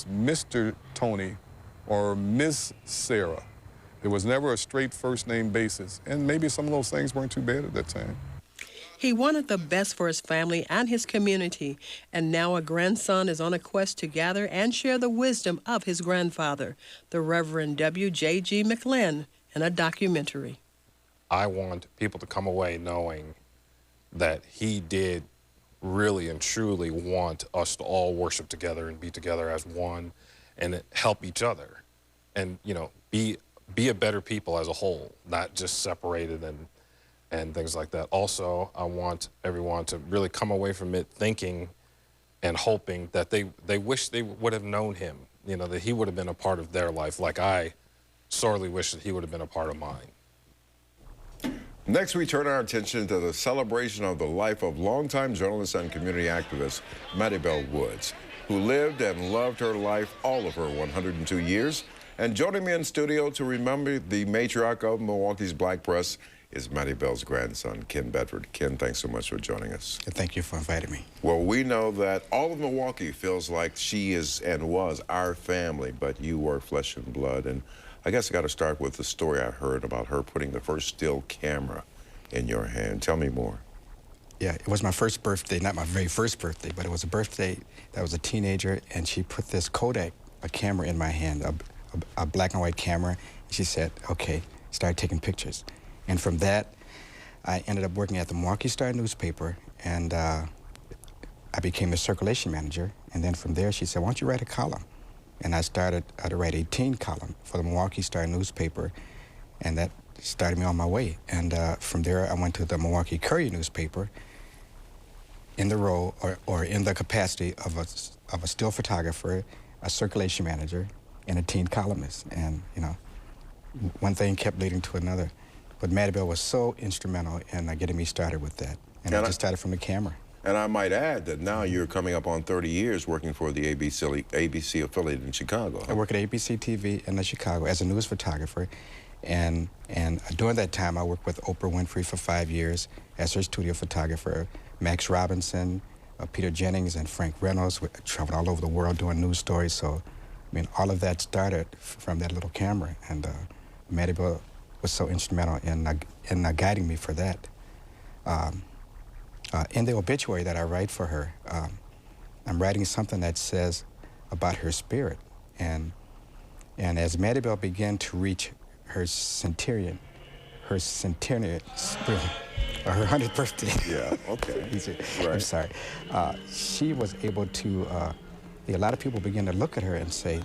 Mr. Tony or Miss Sarah. There was never a straight first name basis, and maybe some of those things weren't too bad at that time. He wanted the best for his family and his community, and now a grandson is on a quest to gather and share the wisdom of his grandfather, the Reverend W.J.G. MCLIN, in a documentary. I want people to come away knowing that he did really and truly want us to all worship together and be together as one and help each other and, you know, be a better people as a whole, not just separated and things like that. Also, I want everyone to really come away from it thinking and hoping that they wish they would have known him, you know, that he would have been a part of their life like I sorely wish that he would have been a part of mine. Next, we turn our attention to the celebration of the life of longtime journalist and community activist Mattie Bell Woods, who lived and loved her life all of her 102 years. And joining me in studio to remember the matriarch of Milwaukee's black press is Mattie Bell's grandson, Ken Bedford. Ken, thanks so much for joining us. Thank you for inviting me. Well, we know that all of Milwaukee feels like she is and was our family, but you were flesh and blood. And I guess I got to start with the story I heard about her putting the first still camera in your hand. Tell me more. Yeah, it was my first birthday, not my very first birthday, but it was a birthday that I was a teenager, and she put this Kodak, a camera in my hand, a black and white camera. She said, okay, start taking pictures. And from that, I ended up working at the Milwaukee Star newspaper, and I became the circulation manager. And then from there, she said, why don't you write a column? And I started to write a teen column for the Milwaukee Star newspaper, and that started me on my way. And from there, I went to the Milwaukee Courier newspaper in the role or in the capacity of a still photographer, a circulation manager, and a teen columnist. And, you know, one thing kept leading to another. But Mattie Bell was so instrumental in getting me started with that. And I just started from the camera. And I might add that now you're coming up on 30 years working for the ABC affiliate in Chicago. I work at ABC TV in Chicago as a news photographer. And during that time, I worked with Oprah Winfrey for 5 years as her studio photographer. Max Robinson, Peter Jennings, and Frank Reynolds. We traveled all over the world doing news stories. So, I mean, all of that started from that little camera. And Mattie Bell was so instrumental in guiding me for that. In the obituary that I write for her, I'm writing something that says about her spirit. And as Mattie Bell began to reach her centenarian spirit, or her 100th birthday. Yeah, okay. Right. I'm sorry. She was able to, a lot of people began to look at her and say,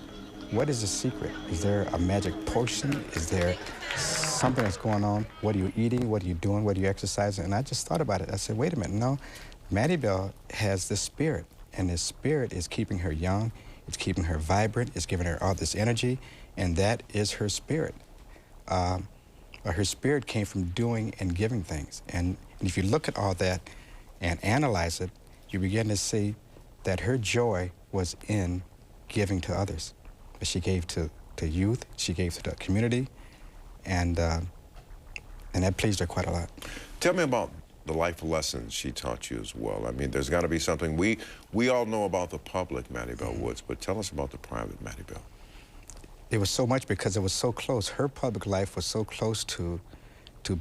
what is the secret? Is there a magic potion? Is there something that's going on? What are you eating? What are you doing? What are you exercising? And I just thought about it. I said, wait a minute, no. Mattie Bell has this spirit, and this spirit is keeping her young. It's keeping her vibrant. It's giving her all this energy, and that is her spirit. Her spirit came from doing and giving things. And if you look at all that and analyze it, you begin to see that her joy was in giving to others. She gave to youth, she gave to the community, and that pleased her quite a lot. Tell me about the life lessons she taught you as well. I mean, there's got to be something. We all know about the public Mattie Bell Woods, but tell us about the private Mattie Bell. It was so much because it was so close. Her public life was so close to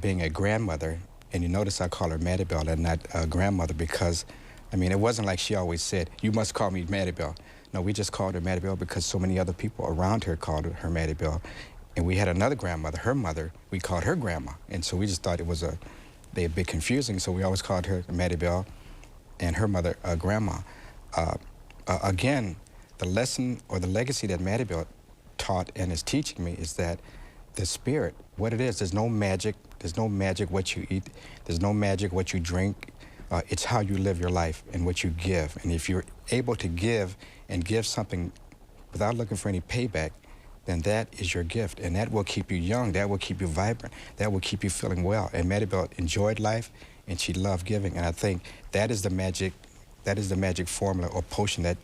being a grandmother, and you notice I call her Mattie Bell and not grandmother because, I mean, it wasn't like she always said, you must call me Mattie Bell. No, we just called her Mattie Bell because so many other people around her called her Mattie Bell. And we had another grandmother, her mother, we called her grandma. And so we just thought it was a bit confusing, so we always called her Mattie Bell and her mother grandma. Again, the lesson or the legacy that Mattie Bell taught and is teaching me is that the spirit, what it is, there's no magic what you eat, there's no magic what you drink. It's how you live your life and what you give. And if you're able to give and give something without looking for any payback, then that is your gift. And that will keep you young, that will keep you vibrant, that will keep you feeling well. And Mattie Bell enjoyed life, and she loved giving. And I think that is the magic formula or potion that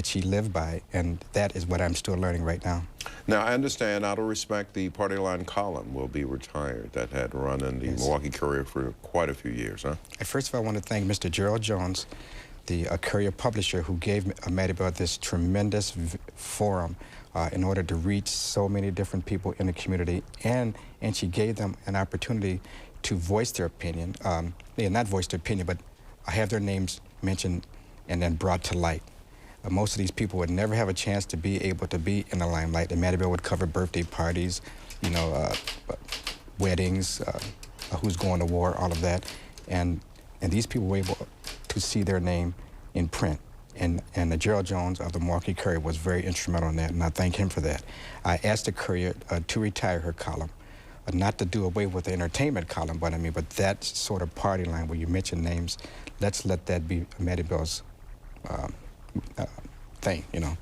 she lived by. And that is what I'm still learning right now. Now, I understand, out of respect, the Party Line column will be retired. That had run in the Milwaukee Courier for quite a few years, huh? First of all, I want to thank Mr. Gerald Jones, the Courier publisher who gave Maddie Bell this tremendous forum in order to reach so many different people in the community, and she gave them an opportunity to voice their opinion. Not voice their opinion, but have their names mentioned and then brought to light. Most of these people would never have a chance to be able to be in the limelight. And Maddie Bell would cover birthday parties, you know, weddings, who's going to war, all of that. And these people were able to see their name in print. And Gerald Jones of the Milwaukee Courier was very instrumental in that, and I thank him for that. I asked the Courier to retire her column, not to do away with the entertainment column, but but that sort of party line where you mention names, let's let that be Maddie Bell's thing, you know.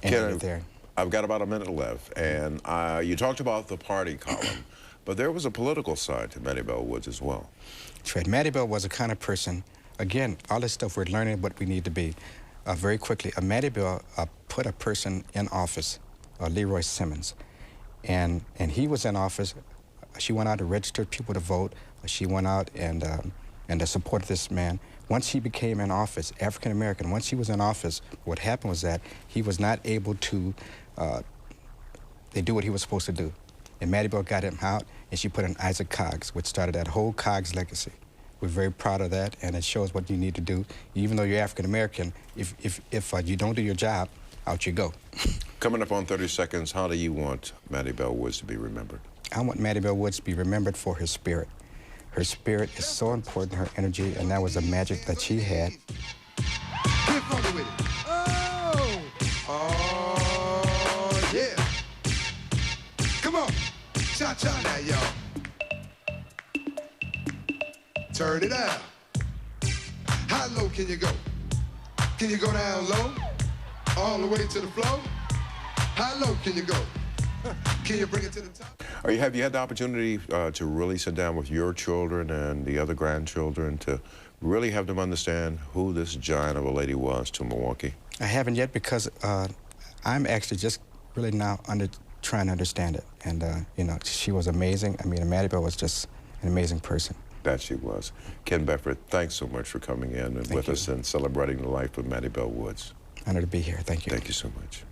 And there. I've got about a minute left, and you talked about the party column, but there was a political side to Maddie Bell Woods as well. That's right. Maddie Bell was a kind of person, again, all this stuff we're learning what we need to be. Very quickly, Maddie Bell put a person in office, Leroy Simmons, and he was in office. She went out to register people to vote. She went out and to support this man. Once he became in office, African American, once he was in office, what happened was that he was not able to do what he was supposed to do. And Maddie Bell got him out, and she put in Isaac Coggs, which started that whole Coggs legacy. We're very proud of that, and it shows what you need to do. Even though you're African American, if you don't do your job, out you go. Coming up on 30 seconds, how do you want Maddie Bell Woods to be remembered? I want Maddie Bell Woods to be remembered for her spirit. Her spirit is so important, her energy, and that was the magic that she had. Get funky with it. Oh! Oh, yeah. Come on. Cha-cha now, y'all. Turn it out. How low can you go? Can you go down low? All the way to the floor? How low can you go? Can you bring it to the top? Have you had the opportunity to really sit down with your children and the other grandchildren to really have them understand who this giant of a lady was to Milwaukee? I haven't yet because I'm actually just really now trying to understand it. And, you know, she was amazing. I mean, Maddie Bell was just an amazing person. That she was. Ken Bedford, thanks so much for coming in and with us and celebrating the life of Maddie Bell Woods. Honored to be here. Thank you. Thank you so much.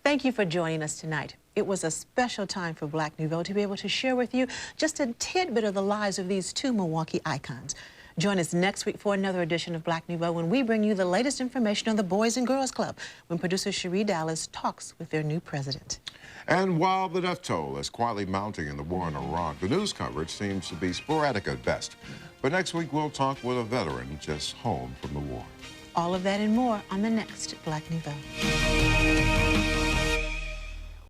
Thank you for joining us tonight. It was a special time for Black Nouveau to be able to share with you just a tidbit of the lives of these two Milwaukee icons. Join us next week for another edition of Black Nouveau when we bring you the latest information on the Boys and Girls Club when producer Cherie Dallas talks with their new president. And while the death toll is quietly mounting in the war in Iraq, the news coverage seems to be sporadic at best. But next week, we'll talk with a veteran just home from the war. All of that and more on the next Black Nouveau.